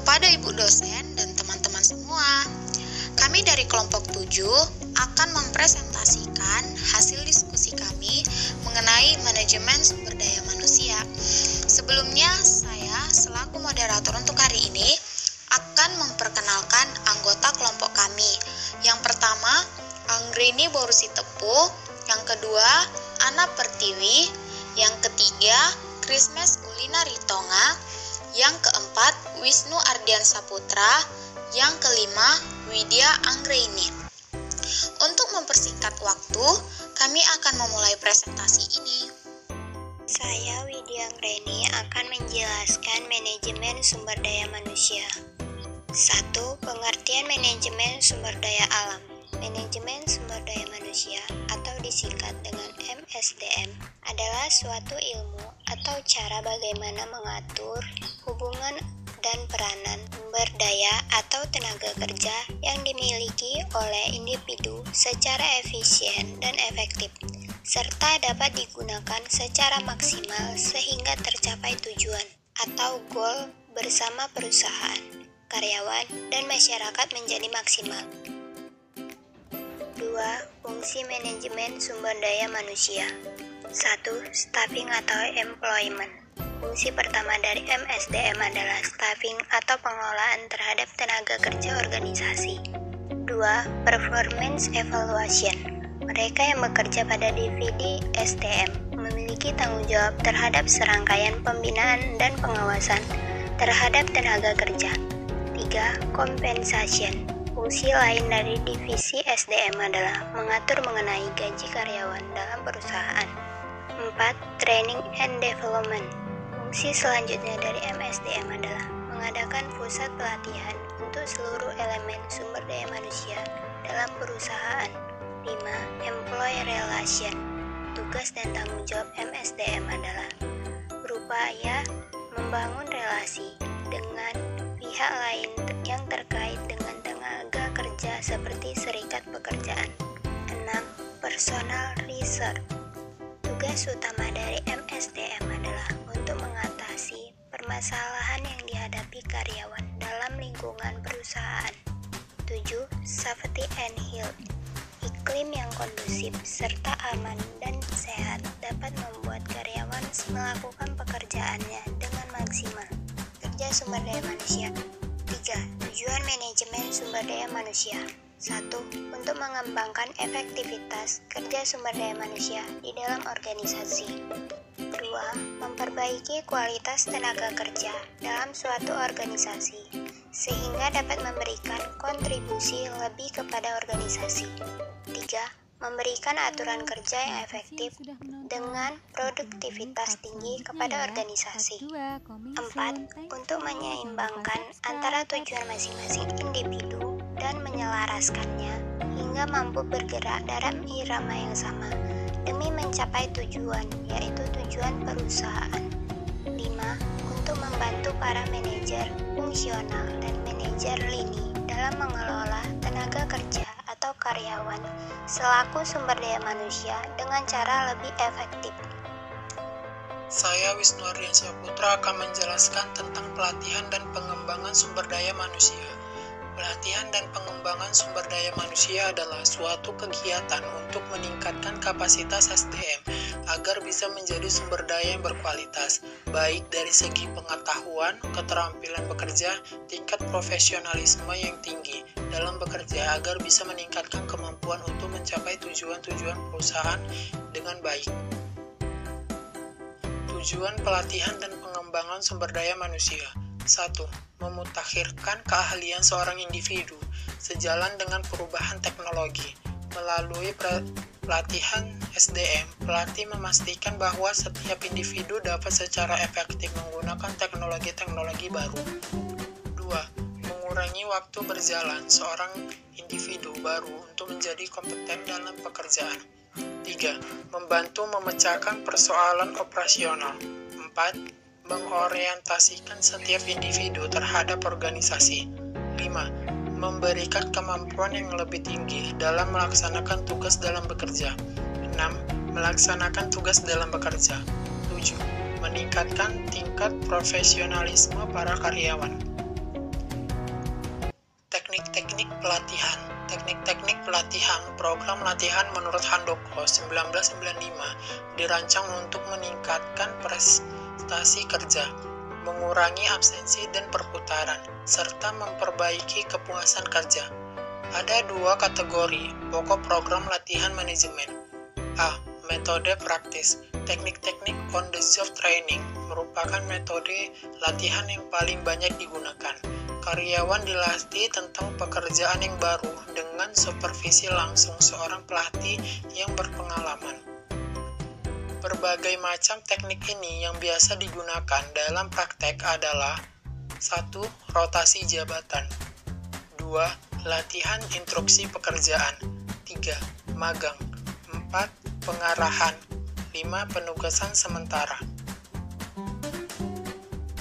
Kepada Ibu dosen dan teman-teman semua, kami dari kelompok 7 akan mempresentasikan hasil diskusi kami mengenai manajemen sumber daya manusia. Sebelumnya, saya selaku moderator untuk hari ini akan memperkenalkan anggota kelompok kami. Yang pertama, Anggreni Borusitepu. Yang kedua, Ana Pertiwi. Yang ketiga, Krismes Ulina Ritonga. Yang keempat, Wisnu Ardian Saputra. Yang kelima, Widya Anggreni. Untuk mempersingkat waktu, kami akan memulai presentasi ini. Saya Widya Anggreni akan menjelaskan manajemen sumber daya manusia. 1. Pengertian manajemen sumber daya alam. Manajemen sumber daya manusia atau disingkat dengan MSDM adalah suatu ilmu atau cara bagaimana mengatur hubungan dan peranan sumber daya atau tenaga kerja yang dimiliki oleh individu secara efisien dan efektif, serta dapat digunakan secara maksimal sehingga tercapai tujuan atau goal bersama perusahaan, karyawan, dan masyarakat menjadi maksimal. 2. Fungsi manajemen sumber daya manusia. 1. Staffing atau employment. Fungsi pertama dari MSDM adalah staffing atau pengelolaan terhadap tenaga kerja organisasi. 2. Performance evaluation. Mereka yang bekerja pada divisi SDM memiliki tanggung jawab terhadap serangkaian pembinaan dan pengawasan terhadap tenaga kerja. 3. Compensation. Fungsi lain dari divisi SDM adalah mengatur mengenai gaji karyawan dalam perusahaan. 4. Training and development. Fungsi selanjutnya dari MSDM adalah mengadakan pusat pelatihan untuk seluruh elemen sumber daya manusia dalam perusahaan. 5. Employee relation. Tugas dan tanggung jawab MSDM adalah berupaya membangun relasi dengan pihak lain yang terkait dengan tenaga kerja seperti serikat pekerjaan. 6. Personal research. Tugas utama dari MSDM adalah untuk mengatasi permasalahan yang dihadapi karyawan dalam lingkungan perusahaan. 7. Safety and health. Iklim yang kondusif serta aman dan sehat dapat membuat karyawan melakukan pekerjaannya dengan maksimal. Kerja sumber daya manusia. 3. Tujuan manajemen sumber daya manusia. 1. Untuk mengembangkan efektivitas kerja sumber daya manusia di dalam organisasi. 2. Memperbaiki kualitas tenaga kerja dalam suatu organisasi sehingga dapat memberikan kontribusi lebih kepada organisasi. 3. Memberikan aturan kerja yang efektif dengan produktivitas tinggi kepada organisasi. 4. Untuk menyeimbangkan antara tujuan masing-masing individu dan menyelaraskannya hingga mampu bergerak dalam irama yang sama demi mencapai tujuan, yaitu tujuan perusahaan. 5. Untuk membantu para manajer fungsional dan manajer lini dalam mengelola tenaga kerja atau karyawan selaku sumber daya manusia dengan cara lebih efektif. Saya Wisnu Ardian Saputra akan menjelaskan tentang pelatihan dan pengembangan sumber daya manusia. Pelatihan dan pengembangan sumber daya manusia adalah suatu kegiatan untuk meningkatkan kapasitas SDM agar bisa menjadi sumber daya yang berkualitas, baik dari segi pengetahuan, keterampilan bekerja, tingkat profesionalisme yang tinggi dalam bekerja agar bisa meningkatkan kemampuan untuk mencapai tujuan-tujuan perusahaan dengan baik. Tujuan pelatihan dan pengembangan sumber daya manusia. 1. Memutakhirkan keahlian seorang individu sejalan dengan perubahan teknologi. Melalui pelatihan SDM, pelatih memastikan bahwa setiap individu dapat secara efektif menggunakan teknologi-teknologi baru. 2. Mengurangi waktu berjalan seorang individu baru untuk menjadi kompeten dalam pekerjaan. 3. Membantu memecahkan persoalan operasional. 4. Mengorientasikan setiap individu terhadap organisasi. 5. Memberikan kemampuan yang lebih tinggi dalam melaksanakan tugas dalam bekerja. 6. Melaksanakan tugas dalam bekerja. 7. Meningkatkan tingkat profesionalisme para karyawan. pelatihan. Teknik-teknik pelatihan, program latihan menurut Handoko 1995 dirancang untuk meningkatkan prestasi kerja, mengurangi absensi dan perputaran, serta memperbaiki kepuasan kerja. Ada 2 kategori pokok program latihan manajemen. A. Metode praktis. Teknik-teknik on-the-job training merupakan metode latihan yang paling banyak digunakan. Karyawan dilatih tentang pekerjaan yang baru dengan supervisi langsung seorang pelatih yang berpengalaman. Berbagai macam teknik ini yang biasa digunakan dalam praktek adalah 1. Rotasi jabatan, 2. Latihan instruksi pekerjaan, 3. Magang, 4. Pengarahan, 5. Penugasan sementara.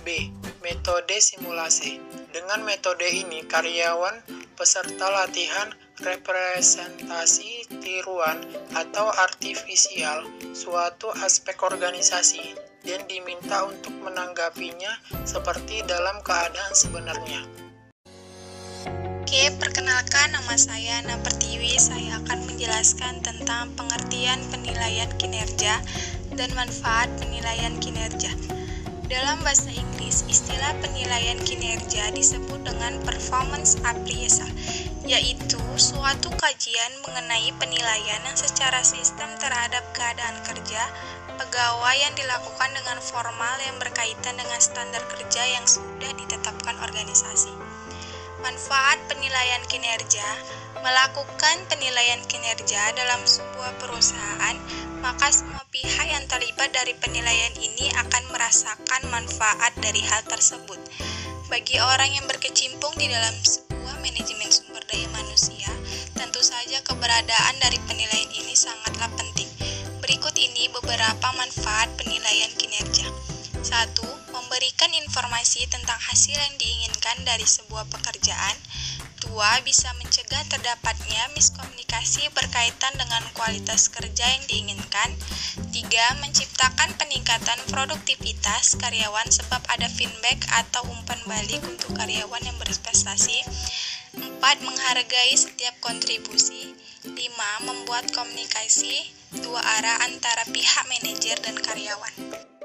B. Metode simulasi. Dengan metode ini, karyawan peserta latihan representasi tiruan atau artifisial suatu aspek organisasi dan diminta untuk menanggapinya seperti dalam keadaan sebenarnya. Oke, perkenalkan, nama saya Ana Pertiwi. Saya akan menjelaskan tentang pengertian penilaian kinerja dan manfaat penilaian kinerja. Dalam bahasa Inggris, istilah penilaian kinerja disebut dengan performance appraisal, yaitu suatu kajian mengenai penilaian yang secara sistem terhadap keadaan kerja pegawai yang dilakukan dengan formal yang berkaitan dengan standar kerja yang sudah ditetapkan organisasi. Manfaat penilaian kinerja. Melakukan penilaian kinerja dalam sebuah perusahaan, maka semua pihak yang terlibat dari penilaian ini akan merasakan manfaat dari hal tersebut. Bagi orang yang berkecimpung di dalam sebuah manajemen sumber daya manusia, tentu saja keberadaan dari penilaian ini sangatlah penting. Berikut ini beberapa manfaat penilaian kinerja. 1. Memberikan informasi tentang hasil yang diinginkan dari sebuah pekerjaan. 2. Bisa mencegah terdapatnya miskomunikasi berkaitan dengan kualitas kerja yang diinginkan. 3. Menciptakan peningkatan produktivitas karyawan sebab ada feedback atau umpan balik untuk karyawan yang berprestasi. 4. Menghargai setiap kontribusi. 5. Membuat komunikasi 2 arah antara pihak manajer dan karyawan.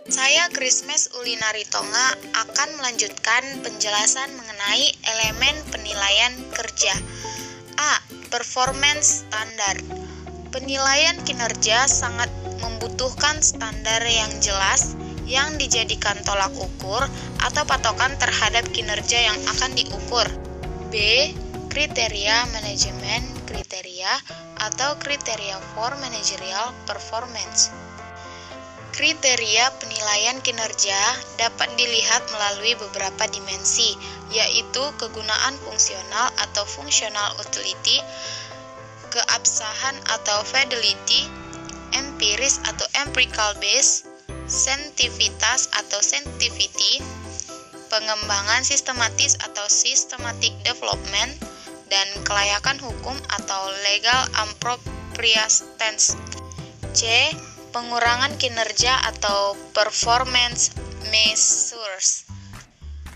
Saya Krismes Ulinaritonga akan melanjutkan penjelasan mengenai elemen penilaian kerja. A. Performance standar. Penilaian kinerja sangat membutuhkan standar yang jelas yang dijadikan tolak ukur atau patokan terhadap kinerja yang akan diukur. B. Kriteria manajemen kriteria atau kriteria for managerial performance. Kriteria penilaian kinerja dapat dilihat melalui beberapa dimensi, yaitu kegunaan fungsional atau functional utility, keabsahan atau fidelity, empiris atau empirical base, scientifitas atau scientificity, pengembangan sistematis atau systematic development, dan kelayakan hukum atau legal appropriateness. C. Pengurangan kinerja atau performance measures.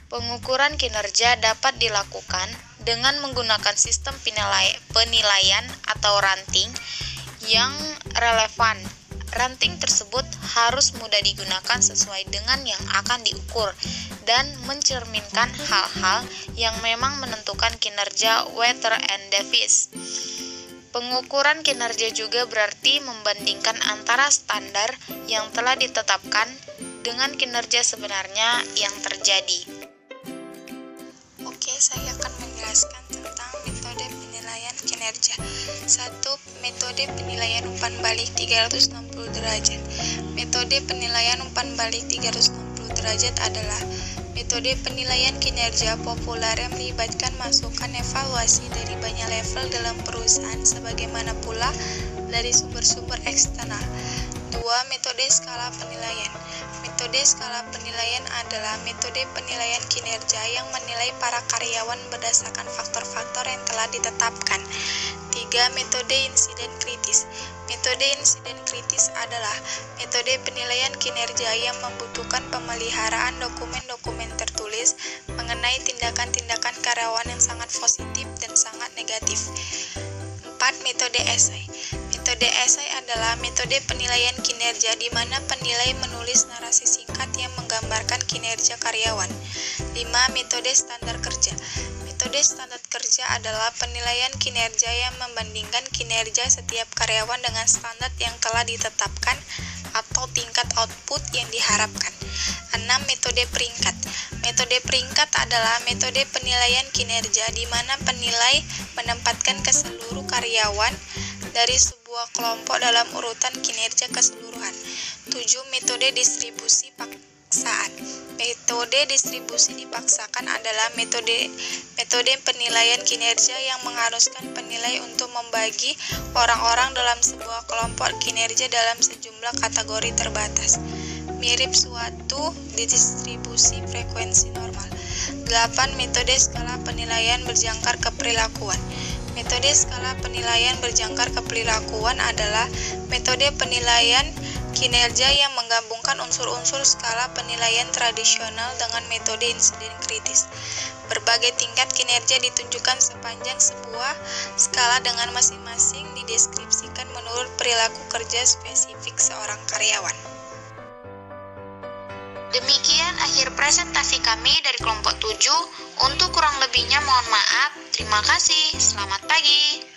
Pengukuran kinerja dapat dilakukan dengan menggunakan sistem penilaian atau ranting yang relevan. Ranting tersebut harus mudah digunakan sesuai dengan yang akan diukur dan mencerminkan hal-hal yang memang menentukan kinerja Waiter and Davis. Pengukuran kinerja juga berarti membandingkan antara standar yang telah ditetapkan dengan kinerja sebenarnya yang terjadi. Oke, saya akan menjelaskan tentang metode penilaian kinerja. 1. Metode penilaian umpan balik 360 derajat. Metode penilaian umpan balik 360 derajat adalah metode penilaian kinerja populer yang melibatkan masukan evaluasi dari banyak level dalam perusahaan sebagaimana pula dari sumber-sumber eksternal. 2. Metode skala penilaian. Metode skala penilaian adalah metode penilaian kinerja yang menilai para karyawan berdasarkan faktor-faktor yang telah ditetapkan. 3. Metode insiden kritis. Metode insiden kritis adalah metode penilaian kinerja yang membutuhkan pemeliharaan dokumen-dokumen tertulis mengenai tindakan-tindakan karyawan yang sangat positif dan sangat negatif. 4. Metode esai. Metode esai adalah metode penilaian kinerja di mana penilai menulis narasi singkat yang menggambarkan kinerja karyawan. 5. Metode standar kerja. Metode standar kerja adalah penilaian kinerja yang membandingkan kinerja setiap karyawan dengan standar yang telah ditetapkan atau tingkat output yang diharapkan. 6. Metode peringkat. Metode peringkat adalah metode penilaian kinerja di mana penilai menempatkan keseluruh karyawan dari sebuah kelompok dalam urutan kinerja keseluruhan. 7. Metode distribusi paksaan. Metode distribusi dipaksakan adalah metode penilaian kinerja yang mengharuskan penilai untuk membagi orang-orang dalam sebuah kelompok kinerja dalam sejumlah kategori terbatas, mirip suatu distribusi frekuensi normal. 8. Metode skala penilaian berjangkar keperilakuan. Metode skala penilaian berjangkar keperilakuan adalah metode penilaian kinerja yang menggabungkan unsur-unsur skala penilaian tradisional dengan metode insiden kritis. Berbagai tingkat kinerja ditunjukkan sepanjang sebuah skala dengan masing-masing dideskripsikan menurut perilaku kerja spesifik seorang karyawan. Demikian akhir presentasi kami dari kelompok 7. Untuk kurang lebihnya mohon maaf. Terima kasih. Selamat pagi.